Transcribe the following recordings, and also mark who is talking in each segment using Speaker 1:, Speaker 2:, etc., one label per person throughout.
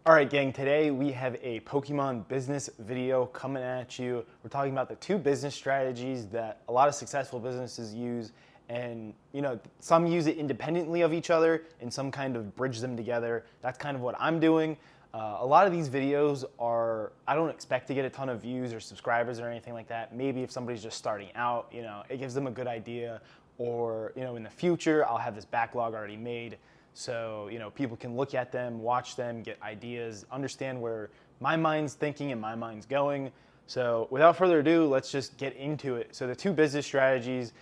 Speaker 1: All right, gang, today we have a Pokemon business video coming at you. We're talking about the two business strategies that a lot of successful businesses use, and some use it independently of each other and some kind of bridge them together. That's kind of what I'm doing. A lot of these videos I don't expect to get a ton of views or subscribers or anything like that. Maybe if somebody's just starting out, it gives them a good idea, or in the future I'll have this backlog already made. So, people can look at them, watch them, get ideas, understand where my mind's thinking and my mind's going. So without further ado, let's just get into it. So the two business strategies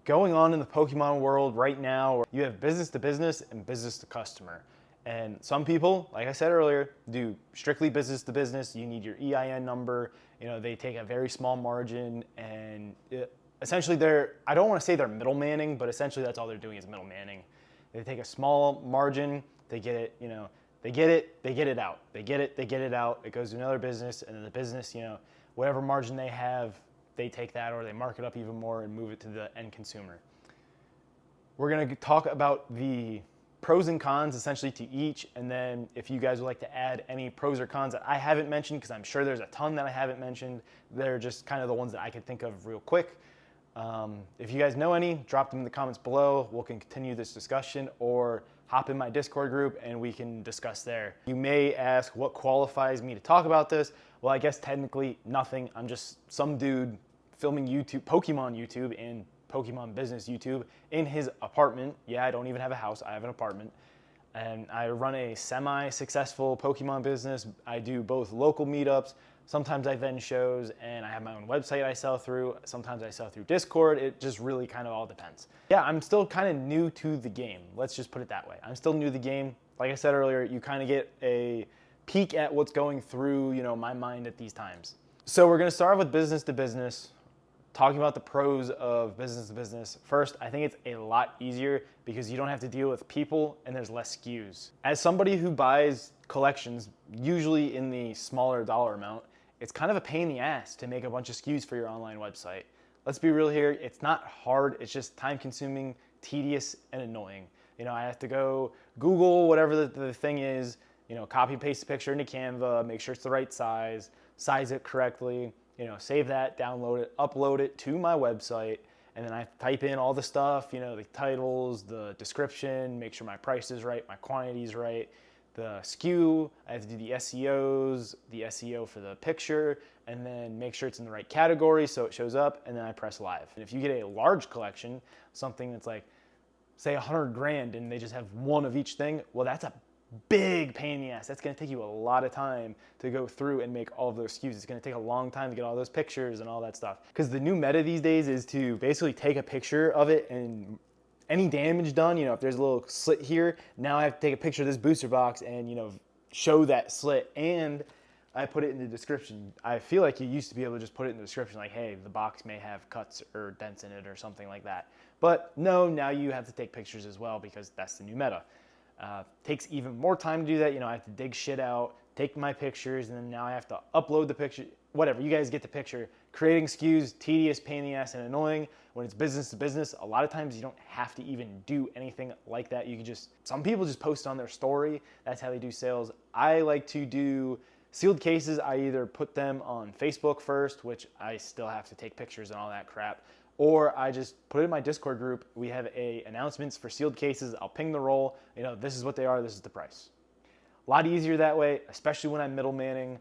Speaker 1: going on in the Pokemon world right now, you have business to business and business to customer. And some people, like I said earlier, do strictly business to business. You need your EIN number. They take a very small margin, and essentially I don't want to say they're middlemaning, but essentially that's all they're doing is middlemaning. They take a small margin, they get it, they get it out. They get it out. It goes to another business, and then the business, whatever margin they have, they take that or they mark it up even more and move it to the end consumer. We're going to talk about the pros and cons essentially to each, and then if you guys would like to add any pros or cons that I haven't mentioned, because I'm sure there's a ton that I haven't mentioned, they're just kind of the ones that I could think of real quick. If you guys know any, drop them in the comments below. We'll continue this discussion, or hop in my Discord group and we can discuss there. You may ask, what qualifies me to talk about this? Well, I guess technically nothing. I'm just some dude filming Pokemon YouTube and Pokemon business YouTube in his apartment. Yeah, I don't even have a house. I have an apartment. And I run a semi-successful Pokemon business. I do both local meetups. Sometimes I vend shows, and I have my own website I sell through. Sometimes I sell through Discord. It just really kind of all depends. Yeah, I'm still kind of new to the game. Let's just put it that way. I'm still new to the game. Like I said earlier, you kind of get a peek at what's going through, my mind at these times. So we're going to start with business to business, talking about the pros of business to business. First, I think it's a lot easier because you don't have to deal with people and there's less SKUs. As somebody who buys collections, usually in the smaller dollar amount, it's kind of a pain in the ass to make a bunch of SKUs for your online website. Let's be real here, it's not hard, it's just time consuming, tedious, and annoying. I have to go Google whatever the thing is, copy paste the picture into Canva, make sure it's the right size it correctly, save that, download it, upload it to my website, and then I type in all the stuff, the titles, the description, make sure my price is right, my quantity is right, the SKU, I have to do the SEO for the picture, and then make sure it's in the right category so it shows up, and then I press live. And if you get a large collection, something that's like, say 100 grand, and they just have one of each thing, well, that's a big pain in the ass. That's going to take you a lot of time to go through and make all of those SKUs. It's going to take a long time to get all those pictures and all that stuff. Because the new meta these days is to basically take a picture of it, and any damage done, if there's a little slit here, now I have to take a picture of this booster box and, show that slit, and I put it in the description. I feel like you used to be able to just put it in the description like, hey, the box may have cuts or dents in it or something like that. But no, now you have to take pictures as well because that's the new meta. Takes even more time to do that. I have to dig shit out, take my pictures, and then now I have to upload the picture. Whatever, you guys get the picture. Creating SKUs, tedious, pain in the ass, and annoying. When it's business to business, a lot of times you don't have to even do anything like that. You can some people just post on their story. That's how they do sales. I like to do sealed cases. I either put them on Facebook first, which I still have to take pictures and all that crap, or I just put it in my Discord group. We have announcements for sealed cases. I'll ping the roll. This is what they are. This is the price. A lot easier that way, especially when I'm middlemaning.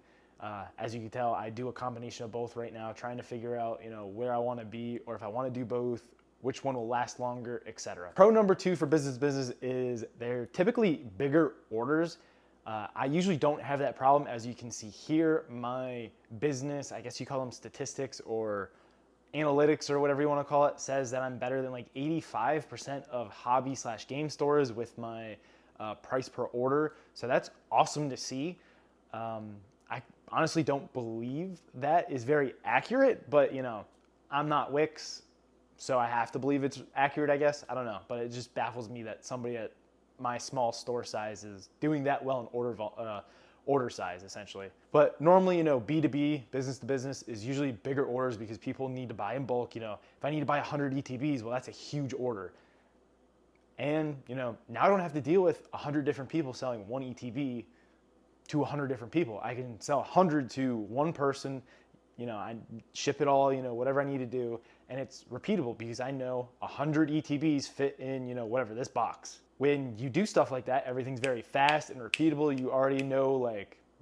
Speaker 1: As you can tell, I do a combination of both right now, trying to figure out, where I want to be, or if I want to do both, which one will last longer, etc. Pro number 2 for business to business is they're typically bigger orders. I usually don't have that problem. As you can see here, my business, I guess you call them statistics or analytics or whatever you want to call it, says that I'm better than like 85% of hobby/game stores with my price per order. So that's awesome to see. I honestly don't believe that is very accurate, but I'm not Wix, so I have to believe it's accurate, I guess. I don't know, but it just baffles me that somebody at my small store size is doing that well in order size, essentially. But normally, B2B, business to business, is usually bigger orders because people need to buy in bulk. If I need to buy 100 ETBs, well, that's a huge order. And, now I don't have to deal with 100 different people selling one ETB. to 100 different people. I can sell 100 to one person, I ship it all, whatever I need to do, and it's repeatable because I know 100 ETBs fit in, whatever, this box. When you do stuff like that, everything's very fast and repeatable. You already know,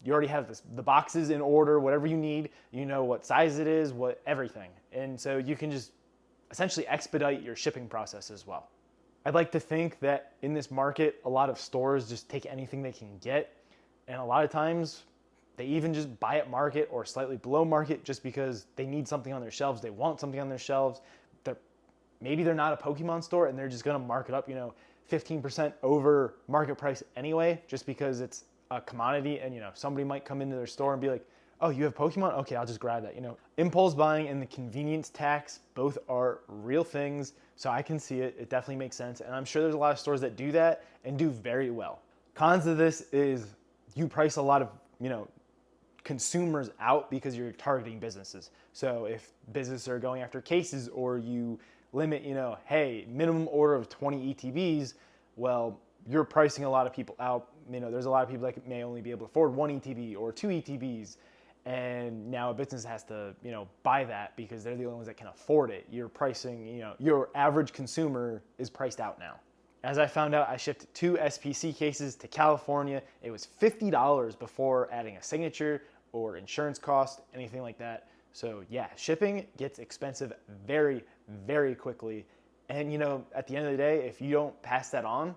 Speaker 1: you already have the boxes in order, whatever you need, you know what size it is, everything. And so you can just essentially expedite your shipping process as well. I'd like to think that in this market, a lot of stores just take anything they can get. And a lot of times they even just buy at market or slightly below market just because they need something on their shelves. They want something on their shelves. Maybe they're not a Pokemon store and they're just going to mark it up, 15% over market price anyway, just because it's a commodity. And, somebody might come into their store and be like, oh, you have Pokemon? Okay, I'll just grab that. Impulse buying and the convenience tax both are real things. So I can see it. It definitely makes sense. And I'm sure there's a lot of stores that do that and do very well. Cons of this is you price a lot of, consumers out because you're targeting businesses. So if businesses are going after cases or you limit, hey, minimum order of 20 ETBs, well, you're pricing a lot of people out. There's a lot of people that may only be able to afford 1 ETB or 2 ETBs. And now a business has to, buy that because they're the only ones that can afford it. You're pricing, your average consumer is priced out now. As I found out, I shipped 2 SPC cases to California. It was $50 before adding a signature or insurance cost, anything like that. So yeah, shipping gets expensive very, very quickly. And at the end of the day, if you don't pass that on,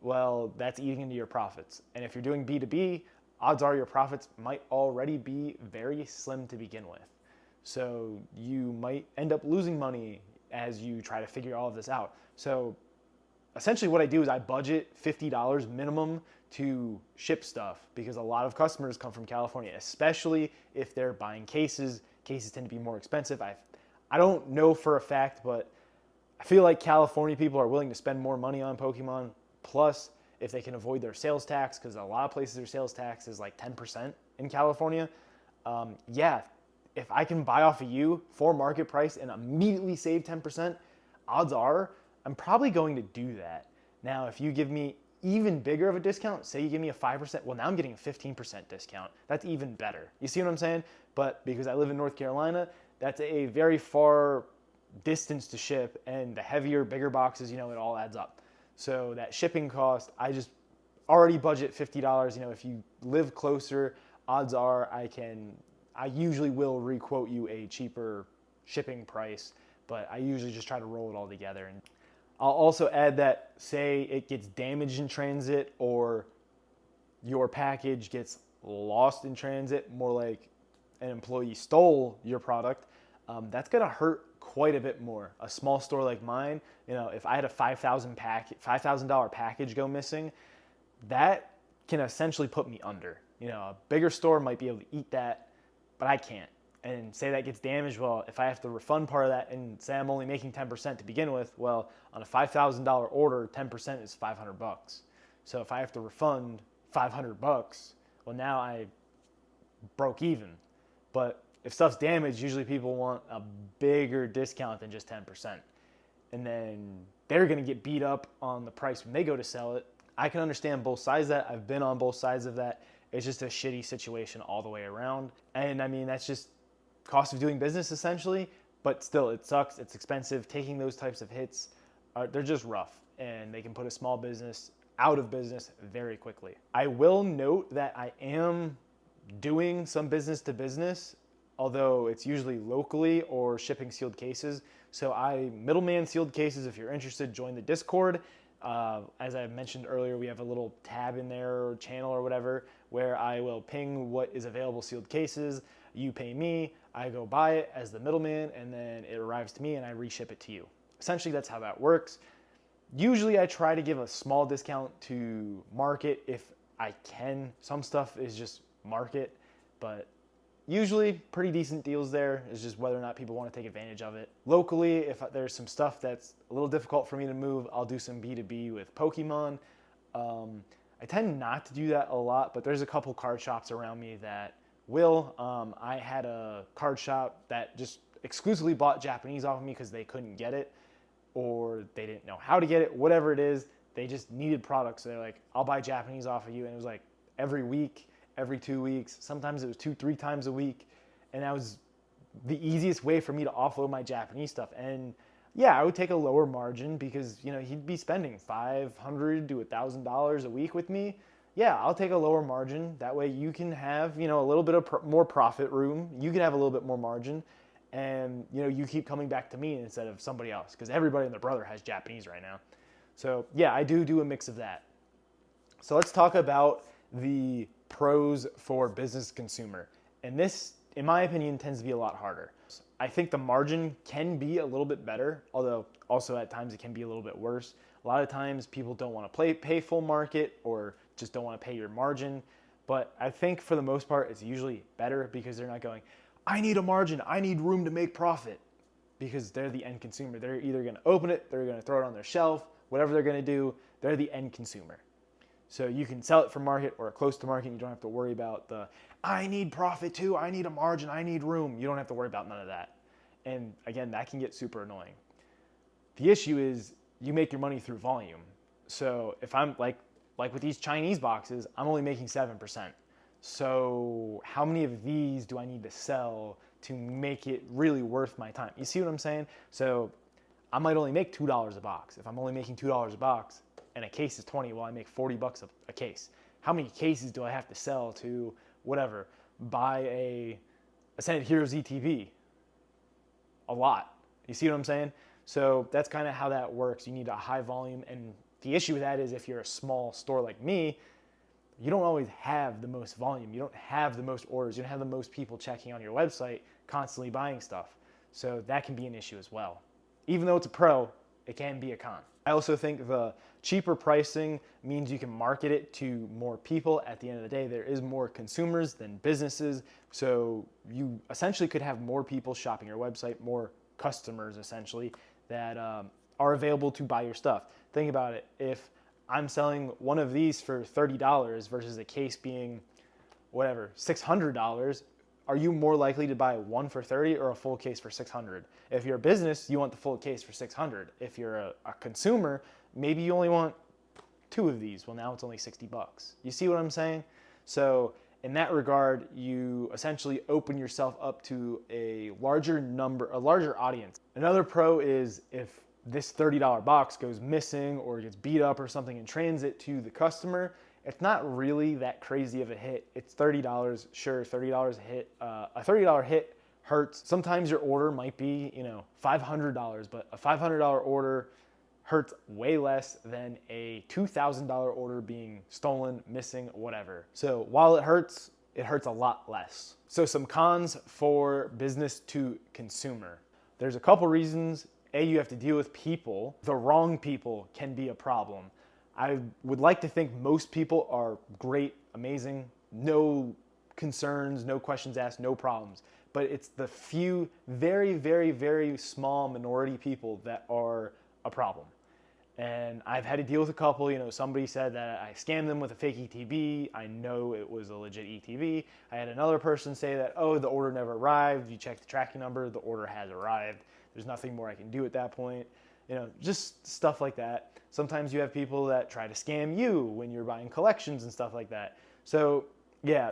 Speaker 1: well, that's eating into your profits. And if you're doing B2B, odds are your profits might already be very slim to begin with. So you might end up losing money as you try to figure all of this out. So essentially what I do is I budget $50 minimum to ship stuff because a lot of customers come from California, especially if they're buying cases. Cases tend to be more expensive. I don't know for a fact, but I feel like California people are willing to spend more money on Pokemon. Plus, if they can avoid their sales tax, because a lot of places their sales tax is like 10% in California. If I can buy off of you for market price and immediately save 10%, odds are I'm probably going to do that. Now, if you give me even bigger of a discount, say you give me a 5%, well, now I'm getting a 15% discount. That's even better. You see what I'm saying? But because I live in North Carolina, that's a very far distance to ship, and the heavier, bigger boxes, it all adds up. So that shipping cost, I just already budget $50. If you live closer, odds are I usually will re-quote you a cheaper shipping price, but I usually just try to roll it all together. And I'll also add that, say it gets damaged in transit or your package gets lost in transit, more like an employee stole your product, that's gonna hurt quite a bit more. A small store like mine, if I had a $5,000 package go missing, that can essentially put me under. A bigger store might be able to eat that, but I can't. And say that gets damaged, well, if I have to refund part of that and say I'm only making 10% to begin with, well, on a $5,000 order, 10% is $500. So if I have to refund $500, well, now I broke even. But if stuff's damaged, usually people want a bigger discount than just 10%. And then they're gonna get beat up on the price when they go to sell it. I can understand both sides of that. I've been on both sides of that. It's just a shitty situation all the way around. And I mean, that's just cost of doing business essentially, but still it sucks. It's expensive. Taking those types of hits, they're just rough, and they can put a small business out of business very quickly. I will note that I am doing some business to business, although it's usually locally or shipping sealed cases. So I middleman sealed cases. If you're interested, join the Discord. As I mentioned earlier, we have a little tab in there, or channel or whatever, where I will ping what is available sealed cases. You pay me, I go buy it as the middleman, and then it arrives to me and I reship it to you. Essentially, that's how that works. Usually I try to give a small discount to market if I can. Some stuff is just market, but usually pretty decent deals there. It's just whether or not people want to take advantage of it. Locally, if there's some stuff that's a little difficult for me to move, I'll do some B2B with Pokemon. I tend not to do that a lot, but there's a couple card shops around me that will. I had a card shop that just exclusively bought Japanese off of me because they couldn't get it, or they didn't know how to get it, whatever it is. They just needed products. So they're like, I'll buy Japanese off of you. And it was like every week. every 2 weeks. Sometimes it was 2-3 times a week. And that was the easiest way for me to offload my Japanese stuff. And yeah, I would take a lower margin because, he'd be spending $500 to $1,000 a week with me. Yeah, I'll take a lower margin. That way you can have, a little bit of more profit room. You can have a little bit more margin. And, you keep coming back to me instead of somebody else, because everybody and their brother has Japanese right now. So yeah, I do a mix of that. So let's talk about the pros for business consumer. And this, in my opinion, tends to be a lot harder. I think the margin can be a little bit better, although also at times it can be a little bit worse. A lot of times people don't want to pay full market or just don't want to pay your margin. But I think for the most part, it's usually better because they're not going, I need a margin, I need room to make profit. Because they're the end consumer. They're either going to open it, they're going to throw it on their shelf, whatever they're going to do, they're the end consumer. So you can sell it for market or close to market. You don't have to worry about I need profit too, I need a margin, I need room. You don't have to worry about none of that. And again, that can get super annoying. The issue is you make your money through volume. So if I'm like with these Chinese boxes, I'm only making 7%. So how many of these do I need to sell to make it really worth my time? You see what I'm saying? So I might only make $2 a box. If I'm only making $2 a box and a case is 20, well, I make 40 bucks a case. How many cases do I have to sell to whatever, buy a Ascended Heroes ETV? A lot. You see what I'm saying? So that's kind of how that works. You need a high volume. And the issue with that is if you're a small store like me, you don't always have the most volume. You don't have the most orders. You don't have the most people checking on your website, constantly buying stuff. So that can be an issue as well. Even though it's a pro, it can be a con. I also think the cheaper pricing means you can market it to more people. At the end of the day, there is more consumers than businesses. So you essentially could have more people shopping your website, more customers essentially that are available to buy your stuff. Think about it. If I'm selling one of these for $30 versus a case being whatever, $600, are you more likely to buy one for $30 or a full case for $600? If you're a business, you want the full case for $600. If you're a consumer, maybe you only want 2 of these. Well, now it's only 60 bucks. You see what I'm saying? So in that regard, you essentially open yourself up to a larger audience. Another pro is if this $30 box goes missing or gets beat up or something in transit to the customer, it's not really that crazy of a hit. It's $30, sure, $30 a hit. A $30 hit hurts. Sometimes your order might be, $500, but a $500 order hurts way less than a $2,000 order being stolen, missing, whatever. So while it hurts a lot less. So some cons for business to consumer. There's a couple reasons. You have to deal with people. The wrong people can be a problem. I would like to think most people are great, amazing, no concerns, no questions asked, no problems. But it's the few very, very, very small minority people that are a problem. And I've had to deal with a couple. Somebody said that I scammed them with a fake ETB. I know it was a legit ETB. I had another person say that, the order never arrived. You check the tracking number, the order has arrived. There's nothing more I can do at that point. Just stuff like that. Sometimes you have people that try to scam you when you're buying collections and stuff like that. So yeah,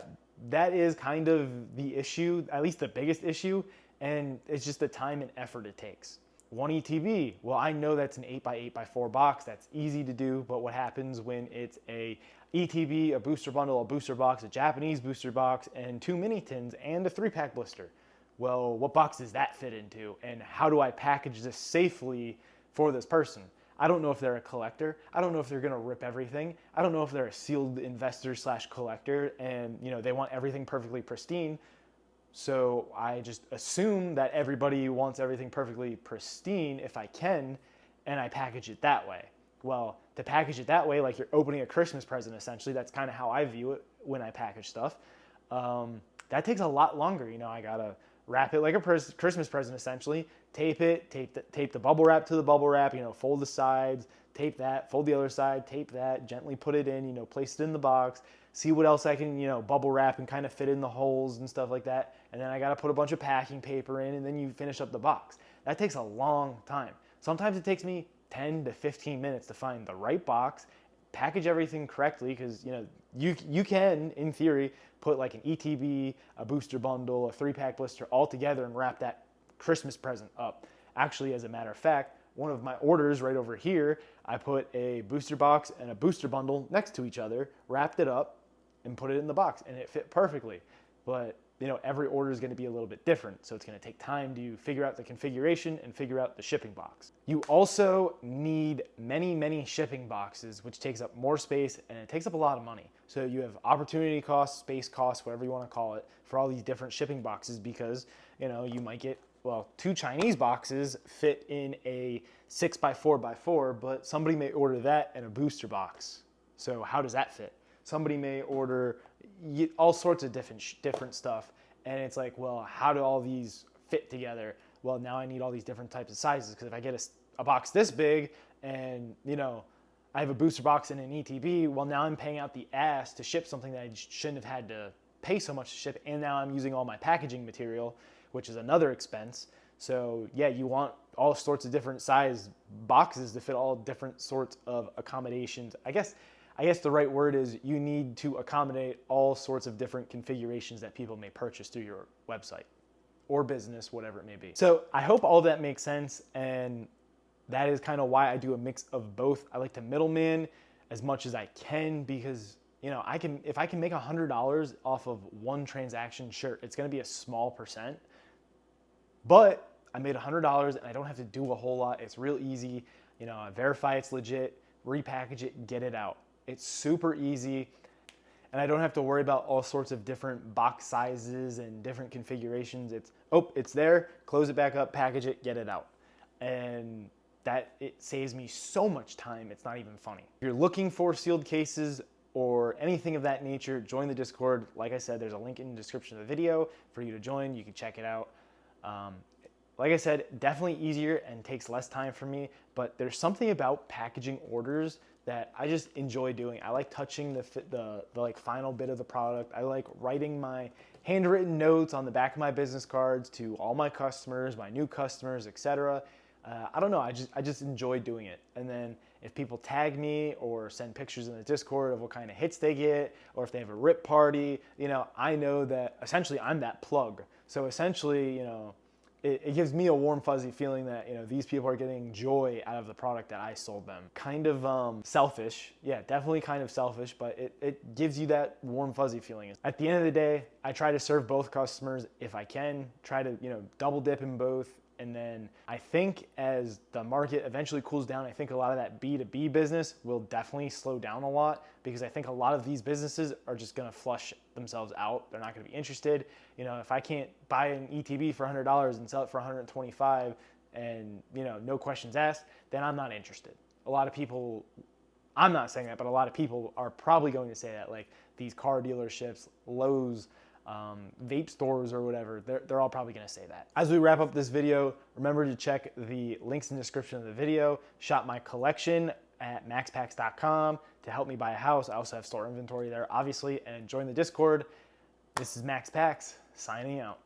Speaker 1: that is kind of the issue, at least the biggest issue, and it's just the time and effort it takes. One ETB, well, I know that's an 8x8x4 box. That's easy to do, but what happens when it's a ETB, a booster bundle, a booster box, a Japanese booster box, and 2 mini tins, and a 3-pack blister? Well, what box does that fit into? And how do I package this safely for this person? I don't know if they're a collector. I don't know if they're gonna rip everything. I don't know if they're a sealed investor / collector and they want everything perfectly pristine. So I just assume that everybody wants everything perfectly pristine if I can, and I package it that way. Well, to package it that way, like you're opening a Christmas present essentially, that's kind of how I view it when I package stuff. That takes a lot longer. I gotta wrap it like a Christmas present essentially, tape the bubble wrap to the bubble wrap, fold the sides, tape that, fold the other side, tape that, gently put it in, place it in the box, see what else I can, bubble wrap and kind of fit in the holes and stuff like that. And then I got to put a bunch of packing paper in, and then you finish up the box. That takes a long time. Sometimes it takes me 10 to 15 minutes to find the right box, package everything correctly, because, you can, in theory, put like an ETB, a booster bundle, a 3-pack blister all together and wrap that Christmas present up. Actually, as a matter of fact, one of my orders right over here, I put a booster box and a booster bundle next to each other, wrapped it up, and put it in the box, and it fit perfectly. But every order is going to be a little bit different, so it's going to take time to figure out the configuration and figure out the shipping box. You also need many shipping boxes, which takes up more space and it takes up a lot of money. So you have opportunity costs, space costs, whatever you want to call it, for all these different shipping boxes, because you might get 2 Chinese boxes fit in a 6x4x4, but somebody may order that in a booster box. So how does that fit? Somebody may order all sorts of different stuff, and it's like, well, how do all these fit together? Well, now I need all these different types of sizes, because if I get a box this big and I have a booster box and an ETB, well, now I'm paying out the ass to ship something that I shouldn't have had to pay so much to ship, and now I'm using all my packaging material, which is another expense. So yeah, you want all sorts of different size boxes to fit all different sorts of accommodations. I guess the right word is you need to accommodate all sorts of different configurations that people may purchase through your website or business, whatever it may be. So I hope all of that makes sense, and that is kind of why I do a mix of both. I like to middleman as much as I can, because if I can make $100 off of one transaction, sure, it's going to be a small percent, but I made $100 and I don't have to do a whole lot. It's real easy. I verify it's legit, repackage it, get it out. It's super easy, and I don't have to worry about all sorts of different box sizes and different configurations. It's there, close it back up, package it, get it out. And it saves me so much time, it's not even funny. If you're looking for sealed cases or anything of that nature, join the Discord. Like I said, there's a link in the description of the video for you to join. You can check it out. Like I said, definitely easier and takes less time for me, but there's something about packaging orders that I just enjoy doing. I like touching the like final bit of the product. I like writing my handwritten notes on the back of my business cards to all my customers, my new customers, etc. I don't know, I just enjoy doing it. And then if people tag me or send pictures in the Discord of what kind of hits they get, or if they have a rip party, I know that essentially I'm that plug. So essentially, it gives me a warm fuzzy feeling that these people are getting joy out of the product that I sold them. Kind of selfish, yeah, definitely kind of selfish, but it gives you that warm fuzzy feeling. At the end of the day, I try to serve both customers if I can, try to double dip in both. And then I think as the market eventually cools down, I think a lot of that B2B business will definitely slow down a lot, because I think a lot of these businesses are just gonna flush themselves out. They're not gonna be interested. If I can't buy an ETB for $100 and sell it for $125 and no questions asked, then I'm not interested. A lot of people, I'm not saying that, but a lot of people are probably going to say that, like these car dealerships, Lowe's, vape stores or whatever, they're all probably going to say that. As we wrap up this video, remember to check the links in the description of the video. Shop my collection at maxpacks.com to help me buy a house. I also have store inventory there, obviously, and join the Discord. This is Max Packs, signing out.